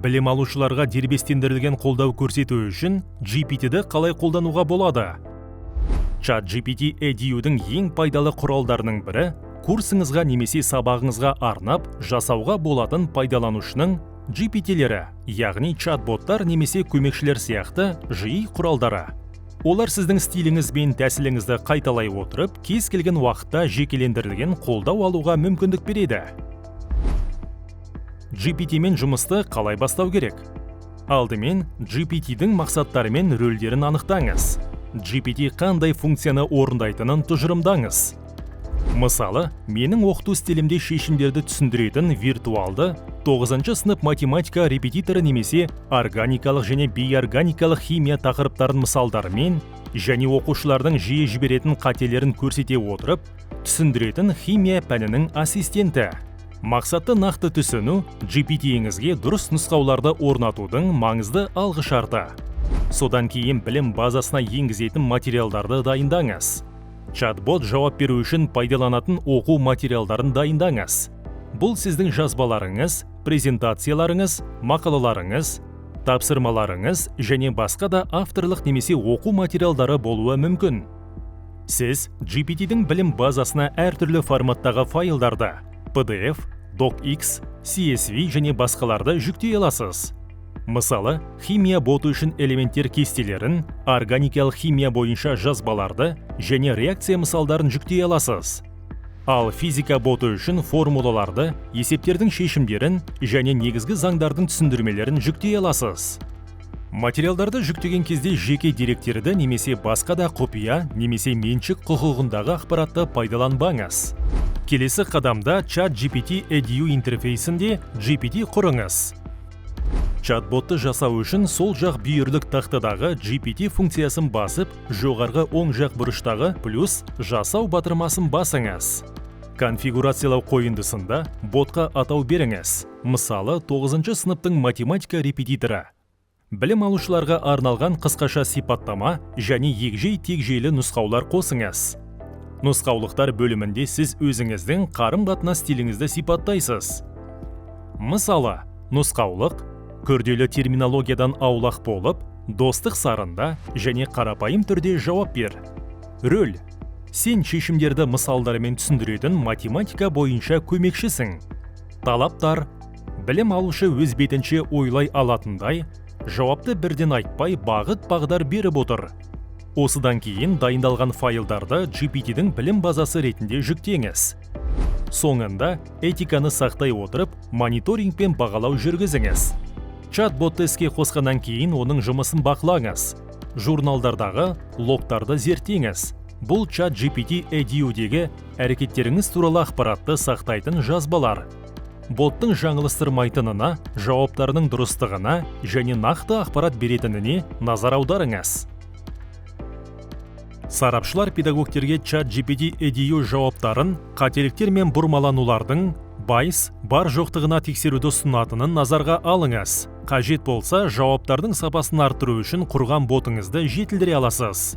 Білім алушыларға дербестендірілген қолдау көрсету үшін GPT-ді қалай қолдануға болады? ChatGPT Edu'дің ең пайдалы құралдарының бірі курсыңызға немесе сабағыңызға арнап жасауға болатын пайдаланушының GPT-лері, яғни чат-боттар немесе көмекшілер сияқты жиі құралдары. Олар сіздің стиліңіз бен тәсіліңізді қайталай отырып, кез келген уақытта жекелендірілген қолдау алуға мүмкіндік береді. GPT-мен жұмысты қалай бастау керек? Алдымен GPT-дің мақсаттары мен рөлдерін анықтаңыз. GPT қандай функцияны орындайтынын тұжырымдаңыз. Мысалы, менің оқыту стилімде шешімдерді түсіндіретін виртуалды 9 сынып математика репетиторы немесе органикалық және бейорганикалық химия тақырыптарын мысалдарымен және оқушылардың жиі жіберетін қателерін көрсете отырып, түсіндіретін химия пәнінің ассистенті. Мақсатты нақты түсіну GPT-іңізге дұрыс нұсқауларды орнатудың маңызды алғышарты. Содан кейін білім базасына енгізетін материалдарды дайындаңыз. Чат-бот жауап беру үшін пайдаланатын оқу материалдарын дайындаңыз. Бұл сіздің жазбаларыңыз, презентацияларыңыз, мақалаларыңыз, тапсырмаларыңыз және басқа да авторлық немесе оқу материалдары болуы мүмкін. Сіз GPT-дің білім базасына әртүрлі форматтағы файлдарды PDF, DocX, CSV және басқаларды жүктей аласыз. Мысалы, химия боты үшін элементтер кестелерін, органикалық химия бойынша жазбаларды және реакция мысалдарын жүктей аласыз. Ал физика боты үшін формулаларды, есептердің шешімдерін және негізгі заңдардың түсіндірмелерін жүктей аласыз. Материалдарды жүктеген кезде жеке деректерді немесе басқа да құпия немесе меншік құқығындағы ақпаратты пайдаланбаңыз. Келесі қадамда ChatGPT Edu интерфейсінде GPT құрыңыз. Чат-ботты жасау үшін сол жақ бүйірлік тақтадағы GPT функциясын басып, жоғарғы оң жақ бұрыштағы плюс жасау батырмасын басыңыз. Конфигурациялау қойындысында ботқа атау беріңіз. Мысалы, 9 сыныптың математика репетиторы. Білім алушыларға арналған қысқаша сипаттама және егжей-тегжейлі нұсқаулар қосыңыз. Нұсқаулықтар бөлімінде сіз өзіңіздің қарым-қатынас стиліңізді сипаттайсыз. Мысалы, нұсқаулық күрделі терминологиядан аулақ болып, достық сарында және қарапайым түрде жауап бер. Рөл. Сен шешімдерді мысалдарымен түсіндіретін математика бойынша көмекшісің. Талаптар. Білім алушы өз бетінше ойлай алатындай, жауапты бірден айтпай бағыт-бағдар беріп отыр. Осыдан кейін дайындалған файлдарды GPT-дің білім базасы ретінде жүктеңіз. Соңында этиканы сақтай отырып, мониторинг пен бағалау жүргізіңіз. Чат-ботты іске қосқаннан кейін оның жұмысын бақылаңыз. Журналдардағы логтарды зерттеңіз. Бұл ChatGPT Edu'дегі әрекеттеріңіз туралы ақпаратты сақтайтын жазбалар. Боттың жаңылыстырмайтынына, жауаптарының дұрыстығына және нақты ақпарат беретініне назар аударыңыз. Сарапшылар педагогтерге ChatGPT Edu жауаптарын қателіктер мен бұрмаланулардың бар жоқтығына тексеруді ұсынатынын назарға алыңыз. Қажет болса, жауаптардың сапасын арттыру үшін құрған ботыңызды жетілдіре аласыз.